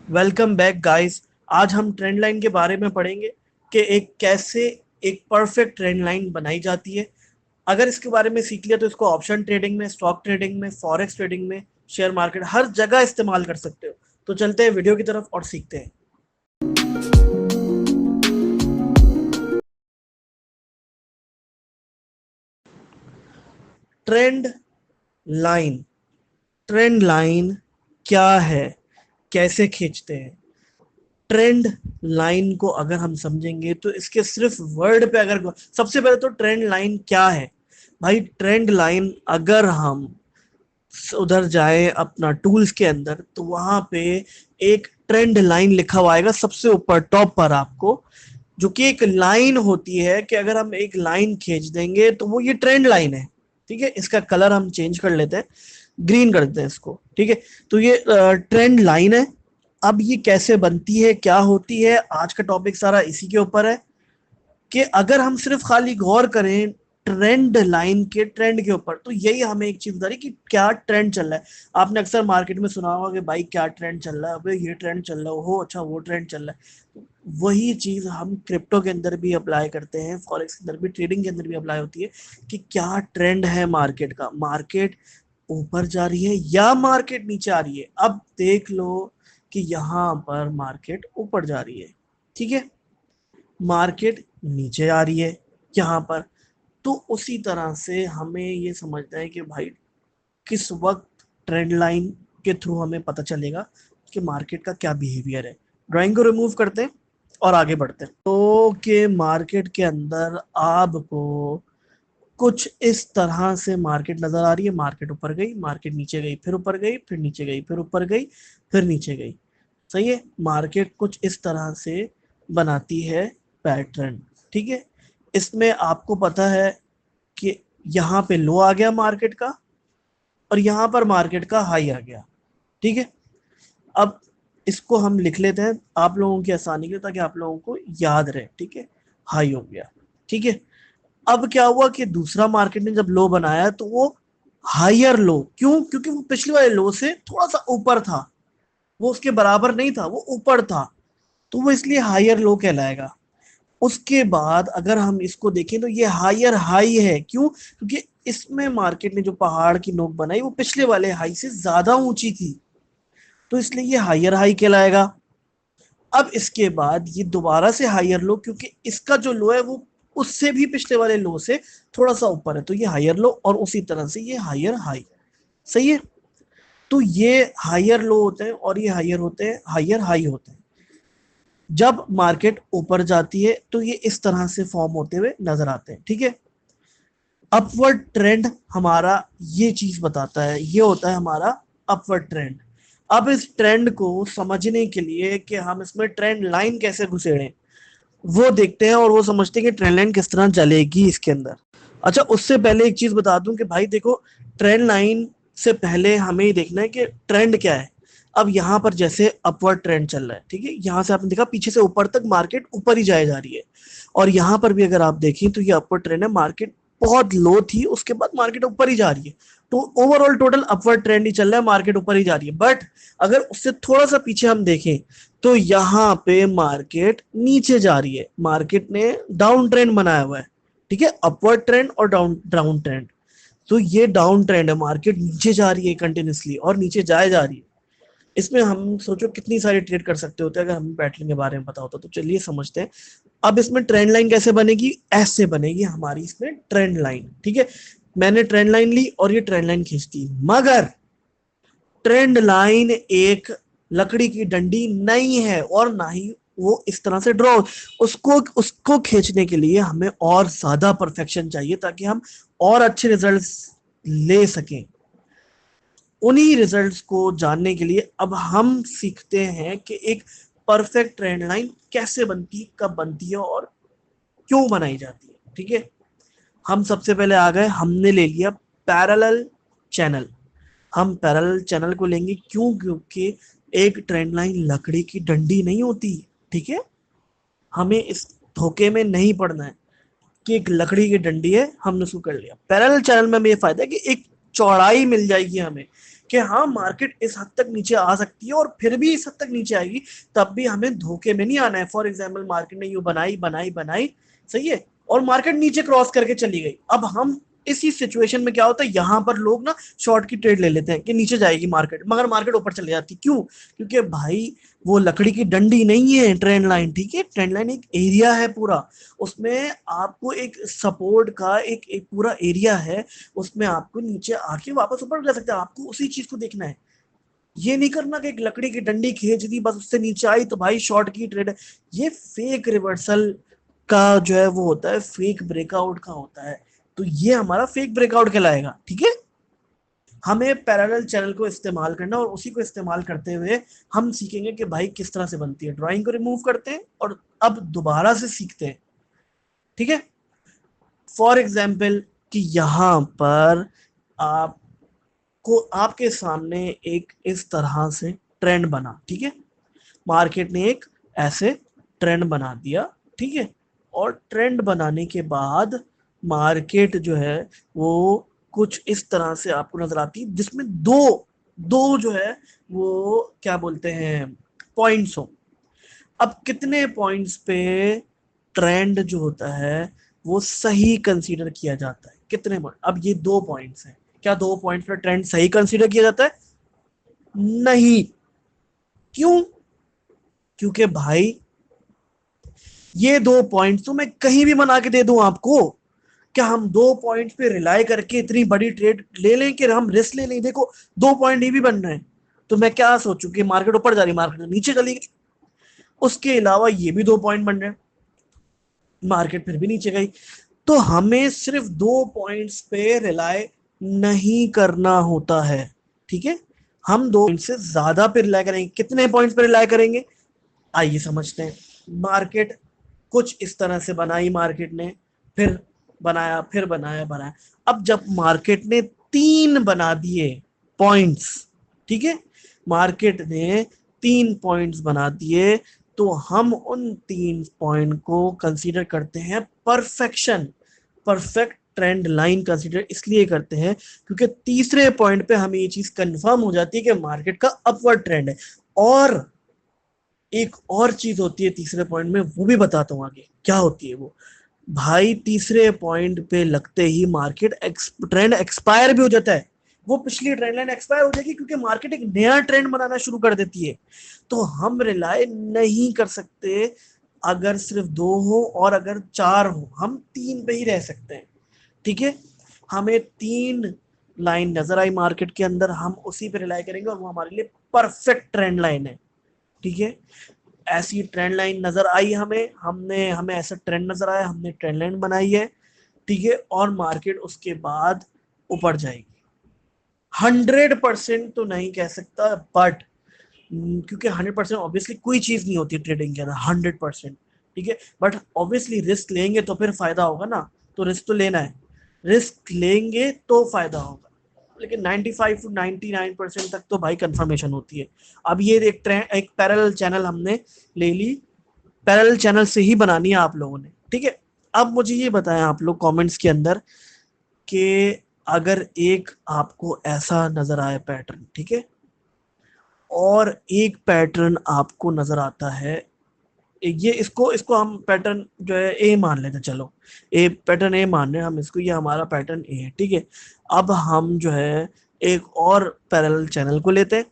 Welcome back guys. आज हम trend line के बारे में पढ़ेंगे कि एक कैसे एक परफेक्ट ट्रेंड लाइन बनाई जाती है। अगर इसके बारे में सीख लिया तो इसको ऑप्शन ट्रेडिंग में, स्टॉक ट्रेडिंग में, फॉरेक्स ट्रेडिंग में, शेयर मार्केट हर जगह इस्तेमाल कर सकते हो। तो चलते हैं वीडियो की तरफ और सीखते हैं। Trend line. ट्रेंड लाइन क्या है, कैसे खींचते हैं? ट्रेंड लाइन को अगर हम समझेंगे तो इसके सिर्फ वर्ड पे अगर सबसे पहले तो ट्रेंड लाइन क्या है भाई? ट्रेंड लाइन अगर हम उधर जाए अपना टूल्स के अंदर तो वहां पे एक ट्रेंड लाइन लिखा हुआ आएगा सबसे ऊपर टॉप पर आपको, जो कि एक लाइन होती है कि अगर हम एक लाइन खींच देंगे तो वो ये ट्रेंड लाइन है। ठीक है, इसका कलर हम चेंज कर लेते हैं, ग्रीन कर देते हैं इसको। ठीक है, तो ये ट्रेंड लाइन है। अब ये कैसे बनती है, क्या होती है, आज का टॉपिक सारा इसी के ऊपर है कि अगर हम सिर्फ खाली गौर करें ट्रेंड लाइन के ट्रेंड के ऊपर तो यही हमें एक चीज बता रही कि क्या ट्रेंड चल रहा है। आपने अक्सर मार्केट में सुना होगा कि भाई क्या ट्रेंड चल रहा है, अबे ये ट्रेंड चल रहा है, हो अच्छा वो ट्रेंड चल रहा है। वही चीज हम क्रिप्टो के अंदर भी अप्लाई करते हैं, फॉरेक्स के अंदर भी, ट्रेडिंग के अंदर भी अप्लाई होती है कि क्या ट्रेंड है मार्केट का। मार्केट ऊपर जा रही है या मार्केट नीचे आ रही है? अब देख लो कि यहाँ पर मार्केट ऊपर जा रही है, ठीक है, मार्केट नीचे आ रही है यहाँ पर। तो उसी तरह से हमें ये समझना है कि भाई किस वक्त ट्रेंड लाइन के थ्रू हमें पता चलेगा कि मार्केट का क्या बिहेवियर है। ड्राइंग को रिमूव करते हैं और आगे बढ़ते हैं। तो कि मार्केट के अंदर आपको कुछ इस तरह से मार्केट नजर आ रही है। मार्केट ऊपर गई, मार्केट नीचे गई, फिर ऊपर गई, फिर नीचे गई, फिर ऊपर गई, फिर नीचे गई। सही है, मार्केट कुछ इस तरह से बनाती है पैटर्न। ठीक है, इसमें आपको पता है कि यहाँ पे लो आ गया मार्केट का और यहाँ पर मार्केट का हाई आ गया। ठीक है, अब इसको हम लिख लेते हैं आप लोगों की आसानी के लिए ताकि आप लोगों को याद रहे। ठीक है, हाई हो गया। ठीक है, अब क्या हुआ कि दूसरा मार्केट ने जब लो बनाया तो वो हायर लो, क्यों? क्योंकि वो पिछले वाले लो से थोड़ा सा ऊपर था, वो उसके बराबर नहीं था, वो ऊपर था, तो वो इसलिए हायर लो कहलाएगा। उसके बाद अगर हम इसको देखें तो ये हायर हाई है, क्यों? क्योंकि इसमें मार्केट ने जो पहाड़ की नोक बनाई वो पिछले वाले हाई से ज्यादा ऊंची थी, तो इसलिए ये हायर हाई कहलाएगा। अब इसके बाद ये दोबारा से हायर लो, क्योंकि इसका जो लो है वो उससे भी पिछले वाले लो से थोड़ा सा ऊपर है, तो ये हायर लो और उसी तरह से ये हायर हाई। सही है, तो ये हायर लो होते हैं और ये हायर होते हैं, हायर हाई होते हैं। जब मार्केट ऊपर जाती है तो ये इस तरह से फॉर्म होते हुए नजर आते हैं। ठीक है, अपवर्ड ट्रेंड हमारा ये चीज बताता है, ये होता है हमारा अपवर्ड ट्रेंड। अब इस ट्रेंड को समझने के लिए कि हम इसमें ट्रेंड लाइन कैसे घुसेड़ें वो देखते हैं और वो समझते हैं कि ट्रेंड लाइन किस तरह चलेगी इसके अंदर। अच्छा, उससे पहले एक चीज बता दूं कि भाई देखो, ट्रेंड लाइन से पहले हमें ये देखना है कि ट्रेंड क्या है। अब यहाँ पर जैसे अपवर्ड ट्रेंड चल रहा है, ठीक है, यहाँ से आपने देखा पीछे से ऊपर तक मार्केट ऊपर ही जाए जा रही है, और यहाँ पर भी अगर आप देखें तो ये अपवर्ड ट्रेंड है, मार्केट बहुत लो थी, उसके बाद मार्केट ऊपर ही जा रही है। तो ओवरऑल टोटल अपवर्ड ट्रेंड ही चल रहा है, मार्केट ऊपर ही जा रही है। बट अगर उससे थोड़ा सा पीछे हम देखें तो यहाँ पे मार्केट नीचे जा रही है, मार्केट ने डाउन ट्रेंड बनाया हुआ है। ठीक है, अपवर्ड ट्रेंड और डाउन डाउन ट्रेंड। तो ये डाउन ट्रेंड है, मार्केट नीचे जा रही है कंटिन्यूसली और नीचे जाए जा रही है। इसमें हम सोचो कितनी सारी ट्रेड कर सकते होते अगर हमें पैटर्न के बारे में पता होता। तो चलिए समझते हैं। अब इसमें ट्रेंड लाइन कैसे बनेगी? ऐसे बनेगी हमारी इसमें ट्रेंड लाइन। ठीक है, मैंने ट्रेंड लाइन ली और ये ट्रेंड लाइन खींचती, मगर ट्रेंड लाइन एक लकड़ी की डंडी नहीं है और ना ही वो इस तरह से ड्रॉ। उसको उसको खींचने के लिए हमें और ज्यादा परफेक्शन चाहिए ताकि हम और अच्छे रिजल्ट्स ले सकें। उन्हीं रिजल्ट्स को जानने के लिए अब हम सीखते हैं कि एक परफेक्ट ट्रेंड लाइन कैसे बनती, कब बनती है और क्यों बनाई जाती है। ठीक है, हम सबसे पहले आ गए, हमने ले लिया पैरेलल चैनल। हम पैरेलल चैनल को लेंगे, क्यों? क्योंकि एक ट्रेंड लाइन लकड़ी की डंडी नहीं होती। ठीक है, हमें इस धोखे में नहीं पड़ना है कि एक लकड़ी की डंडी है, हमने उसको कर लिया। पैरेलल चैनल में हमें ये फायदा है कि एक चौड़ाई मिल जाएगी हमें कि हाँ मार्केट इस हद तक नीचे आ सकती है और फिर भी इस हद तक नीचे आएगी, तब भी हमें धोखे में नहीं आना है। फॉर एग्जाम्पल मार्केट ने यू बनाई बनाई बनाई, सही है, और मार्केट नीचे क्रॉस करके चली गई। अब हम इसी सिचुएशन में क्या होता है, यहां पर लोग ना शॉर्ट की ट्रेड ले लेते हैं कि नीचे जाएगी मार्केट, मगर मार्केट ऊपर चली जाती। क्यों? क्योंकि भाई वो लकड़ी की डंडी नहीं है ट्रेंड लाइन, ठीक है, ट्रेंड लाइन एक एरिया है पूरा, उसमें आपको एक सपोर्ट का एक पूरा एरिया है, उसमें आपको नीचे आके वापस ऊपर जा सकते हैं। आपको उसी चीज को देखना है, ये नहीं करना कि एक लकड़ी की डंडी खींच दी बस उससे नीचे आई तो भाई शॉर्ट की ट्रेड है। ये फेक रिवर्सल का जो है वो होता है, फेक ब्रेकआउट का होता है, तो ये हमारा फेक ब्रेकआउट कहलाएगा, ठीक है। हमें पैरेलल चैनल को इस्तेमाल करना, और उसी को इस्तेमाल करते हुए हम सीखेंगे कि भाई किस तरह से बनती है। ड्राइंग को रिमूव करते हैं और अब दोबारा से सीखते हैं, ठीक है। फॉर एग्जाम्पल कि यहां पर आपको आपके सामने एक इस तरह से ट्रेंड बना, ठीक है, मार्केट ने एक ऐसे ट्रेंड बना दिया, ठीक है, और ट्रेंड बनाने के बाद मार्केट जो है वो कुछ इस तरह से आपको नजर आती है, जिसमें दो दो जो है वो क्या बोलते हैं पॉइंट्स हो। अब कितने पॉइंट्स पे ट्रेंड जो होता है वो सही कंसीडर किया जाता है, कितने पॉइंट? अब ये 2 पॉइंट्स हैं, क्या 2 पॉइंट्स पे ट्रेंड सही कंसीडर किया जाता है? नहीं। क्यों? क्योंकि भाई ये 2 पॉइंट्स तो मैं कहीं भी बना के दे दूं आपको, क्या हम 2 पॉइंट्स पे रिलाई करके इतनी बड़ी ट्रेड ले लें कि हम रिस्क ले लें? देखो 2 पॉइंट ये भी बन रहे हैं, तो मैं क्या सोचूं कि मार्केट ऊपर जा रही, मार्केट नीचे चली गई। उसके अलावा ये भी 2 पॉइंट बन रहे हैं, मार्केट फिर भी नीचे गई। तो हमें सिर्फ 2 पॉइंट्स पे रिलाई नहीं करना होता है, ठीक है। हम 2 पॉइंट से ज्यादा पे रिलाई करेंगे। कितने पॉइंट्स पे रिलाई करेंगे, आइए समझते हैं। मार्केट कुछ इस तरह से बनाई, मार्केट ने फिर बनाया, फिर बनाया। अब जब मार्केट ने 3 बना दिए पॉइंट्स, ठीक है, मार्केट ने 3 पॉइंट्स बना दिए, तो हम उन 3 पॉइंट को कंसीडर करते हैं perfection, perfect trend line consider इसलिए करते हैं क्योंकि तीसरे पॉइंट पे हमें ये चीज कंफर्म हो जाती है कि मार्केट का अपवर्ड ट्रेंड है। और एक और चीज होती है तीसरे पॉइंट में, वो भी बताता हूँ आगे क्या होती है वो। भाई तीसरे पॉइंट पे लगते ही मार्केट ट्रेंड एक्सपायर भी हो जाता है, वो पिछली ट्रेंड लाइन एक्सपायर हो जाएगी क्योंकि मार्केट एक नया ट्रेंड बनाना शुरू कर देती है। तो हम रिलाय नहीं कर सकते अगर सिर्फ 2 हो, और अगर 4 हो हम 3 पे ही रह सकते हैं, ठीक है। हमें 3 लाइन नजर आई मार्केट के अंदर, हम उसी पे रिलाई करेंगे और वो हमारे लिए परफेक्ट ट्रेंड लाइन है, ठीक है। ऐसी ट्रेंड लाइन नजर आई हमें, हमने हमें ऐसा ट्रेंड नजर आया, हमने ट्रेंड लाइन बनाई है, ठीक है, और मार्केट उसके बाद ऊपर जाएगी। 100% तो नहीं कह सकता, बट क्योंकि 100% ऑब्वियसली कोई चीज नहीं होती ट्रेडिंग के अंदर 100%, ठीक है, बट ऑब्वियसली रिस्क लेंगे तो फिर फायदा होगा ना, तो रिस्क तो लेना है, रिस्क लेंगे तो फायदा होगा। लेकिन 95 to 99% तक तो भाई कंफर्मेशन होती है। अब ये एक पैरेलल चैनल हमने ले ली, पैरेलल चैनल से ही बनानी है आप लोगों ने, ठीक है। अब मुझे ये बताएं आप लोग कमेंट्स के अंदर कि अगर एक आपको ऐसा नजर आए पैटर्न, ठीक है, और एक पैटर्न आपको नजर आता है, ये इसको इसको हम पैटर्न जो है ए मान लेते हैं, चलो ए पैटर्न ए मान रहे हैं हम इसको, ये हमारा पैटर्न ए है, ठीक है। अब हम जो है एक और पैरेलल चैनल को लेते हैं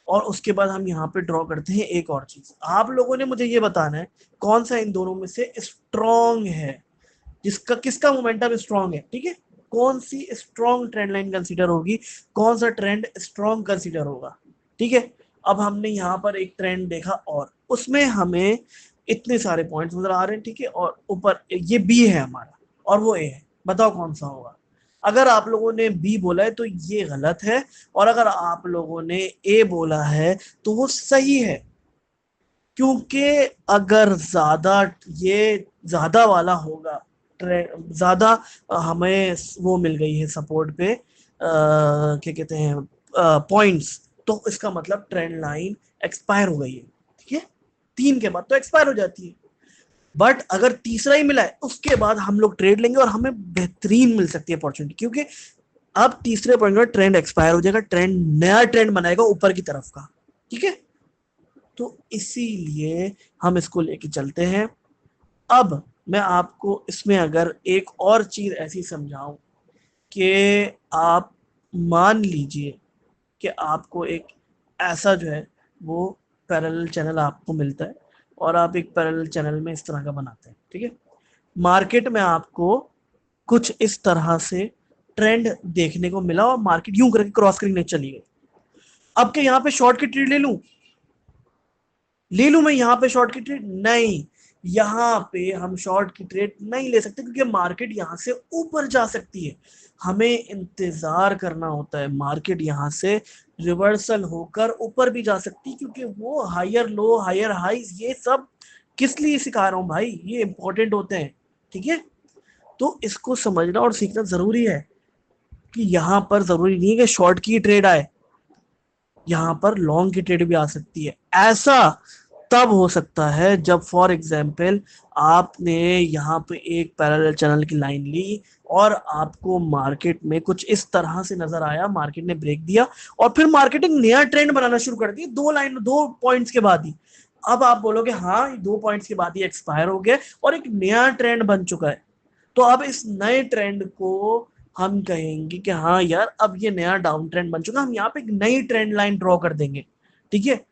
और उसके बाद हम यहाँ पे ड्रॉ करते हैं एक और चीज। आप लोगों ने मुझे ये बताना है कौन सा इन दोनों में से स्ट्रॉन्ग है, जिसका किसका मोमेंटम स्ट्रॉन्ग है, ठीक है। कौन सी स्ट्रॉन्ग ट्रेंड लाइन कंसीडर होगी, कौन सा ट्रेंड स्ट्रॉन्ग कंसीडर होगा, ठीक है। अब हमने यहाँ पर एक ट्रेंड देखा और उसमें हमें इतने सारे पॉइंट्स नजर आ रहे हैं, ठीक है, और ऊपर ये बी है हमारा और वो ए है, बताओ कौन सा होगा। अगर आप लोगों ने बी बोला है तो ये गलत है, और अगर आप लोगों ने ए बोला है तो वो सही है। क्योंकि अगर ज्यादा ये ज्यादा वाला होगा, ज्यादा हमें वो मिल गई है सपोर्ट पे क्या कहते हैं पॉइंट्स, तो इसका मतलब ट्रेंड लाइन एक्सपायर हो गई है, ठीक है। 3 के बाद तो एक्सपायर हो जाती है, बट अगर तीसरा ही मिला है उसके बाद हम लोग ट्रेड लेंगे और हमें बेहतरीन मिल सकती है अपॉर्चुनिटी, क्योंकि अब तीसरे पॉइंट में ट्रेंड एक्सपायर हो जाएगा, ट्रेंड नया ट्रेंड बनाएगा ऊपर की तरफ का, ठीक है। तो इसीलिए हम इसको लेके चलते हैं। अब मैं आपको इसमें अगर एक और चीज ऐसी समझाऊं कि आप मान लीजिए कि आपको एक ऐसा जो है वो पैरेलल चैनल आपको मिलता है और आप एक पैरेलल चैनल में इस तरह का बनाते हैं, ठीक है। मार्केट में आपको कुछ इस तरह से ट्रेंड देखने को मिला और मार्केट यूं करके क्रॉस करके चली गई। अब के यहाँ पे शॉर्ट की ट्रेड ले लूं मैं यहाँ पे शॉर्ट की ट्रेड? नहीं, यहाँ पे हम शॉर्ट की ट्रेड नहीं ले सकते क्योंकि मार्केट यहाँ से ऊपर जा सकती है। हमें इंतजार करना होता है, मार्केट यहाँ से रिवर्सल होकर ऊपर भी जा सकती है क्योंकि वो हायर लो हायर हाई ये सब किस लिए सिखा रहा हूं भाई, ये इंपॉर्टेंट होते हैं, ठीक है। तो इसको समझना और सीखना जरूरी है कि यहाँ पर जरूरी नहीं है कि शॉर्ट की ट्रेड आए, यहाँ पर लॉन्ग की ट्रेड भी आ सकती है। ऐसा तब हो सकता है जब फॉर एग्जाम्पल आपने यहाँ पे एक पैरेलल चैनल की लाइन ली और आपको मार्केट में कुछ इस तरह से नजर आया, मार्केट ने ब्रेक दिया और फिर मार्केट एक नया ट्रेंड बनाना शुरू कर दी दो पॉइंट्स के बाद ही। अब आप बोलोगे हाँ 2 पॉइंट्स के बाद ही एक्सपायर हो गया और एक नया ट्रेंड बन चुका है। तो अब इस नए ट्रेंड को हम कहेंगे कि हाँ यार अब ये नया डाउन ट्रेंड बन चुका, हम यहाँ पे एक नई ट्रेंड लाइन ड्रॉ कर देंगे, ठीक है।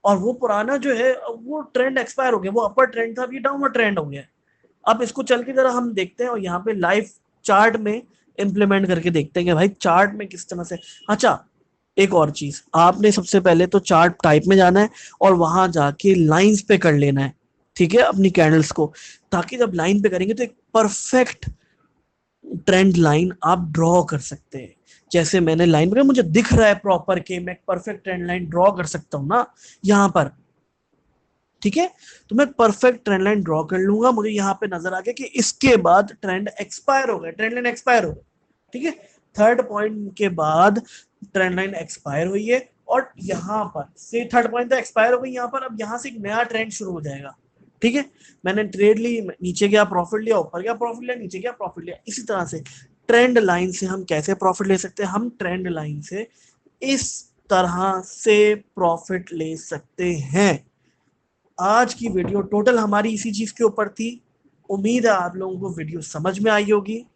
और वो पुराना जो है वो ट्रेंड एक्सपायर हो गया, वो अपर ट्रेंड था, अब ये डाउनवर्ड ट्रेंड हो गया। अब इसको चल के जरा हम देखते हैं और यहाँ पे लाइव चार्ट में इंप्लीमेंट करके देखते हैं कि भाई चार्ट में किस तरह से। अच्छा, एक और चीज, आपने सबसे पहले तो चार्ट टाइप में जाना है और वहां जाके लाइंस पे कर लेना है, ठीक है, अपनी कैंडल्स को, ताकि जब लाइन पे करेंगे तो एक परफेक्ट ट्रेंड लाइन आप ड्रॉ कर सकते हैं। जैसे मैंने लाइन पर मुझे दिख रहा है प्रॉपर के मैं परफेक्ट ट्रेंड लाइन ड्रॉ कर सकता हूं ना यहाँ पर, ठीक है। तो मैं परफेक्ट ट्रेंड लाइन ड्रॉ कर लूंगा, मुझे यहाँ पे नजर आ गया कि इसके बाद ट्रेंड एक्सपायर हो गया, ट्रेंड लाइन एक्सपायर हो गया, ठीक है। थर्ड पॉइंट के बाद ट्रेंड लाइन एक्सपायर हुई है और यहाँ पर से थर्ड पॉइंट तो एक्सपायर हो गई, यहाँ पर अब यहाँ से एक नया ट्रेंड शुरू हो जाएगा, ठीक है। मैंने ट्रेड ली, नीचे गया प्रॉफिट लिया, ऊपर गया प्रॉफिट लिया, नीचे गया प्रॉफिट लिया। इसी तरह से ट्रेंड लाइन से हम कैसे प्रॉफिट ले सकते हैं, हम ट्रेंड लाइन से इस तरह से प्रॉफिट ले सकते हैं। आज की वीडियो टोटल हमारी इसी चीज के ऊपर थी। उम्मीद है आप लोगों को वीडियो समझ में आई होगी।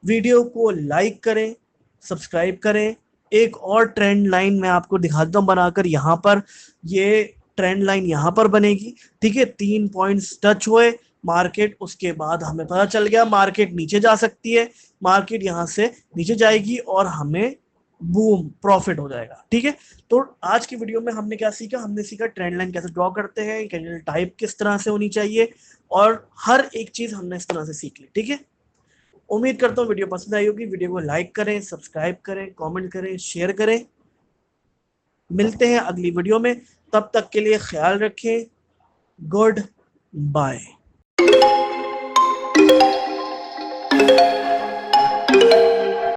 वीडियो को लाइक करें, सब्सक्राइब करें। एक और ट्रेंड लाइन मैं आपको दिखाता हूं बनाकर, यहाँ पर ये ट्रेंड लाइन यहाँ पर बनेगी, ठीक है। 3 पॉइंट्स टच हुए मार्केट, उसके बाद हमें पता चल गया मार्केट नीचे जा सकती है, मार्केट यहाँ से नीचे जाएगी और हमें बूम प्रॉफिट हो जाएगा, ठीक है। तो आज की वीडियो में हमने क्या सीखा, हमने सीखा ट्रेंड लाइन कैसे ड्रॉ करते हैं, कैंडल टाइप किस तरह से होनी चाहिए और हर एक चीज हमने इस तरह से सीख ली, ठीक है। उम्मीद करता हूँ वीडियो पसंद आई होगी। वीडियो को लाइक करें, सब्सक्राइब करें, कमेंट करें, शेयर करें। मिलते हैं अगली वीडियो में, तब तक के लिए ख्याल रखें। Good bye.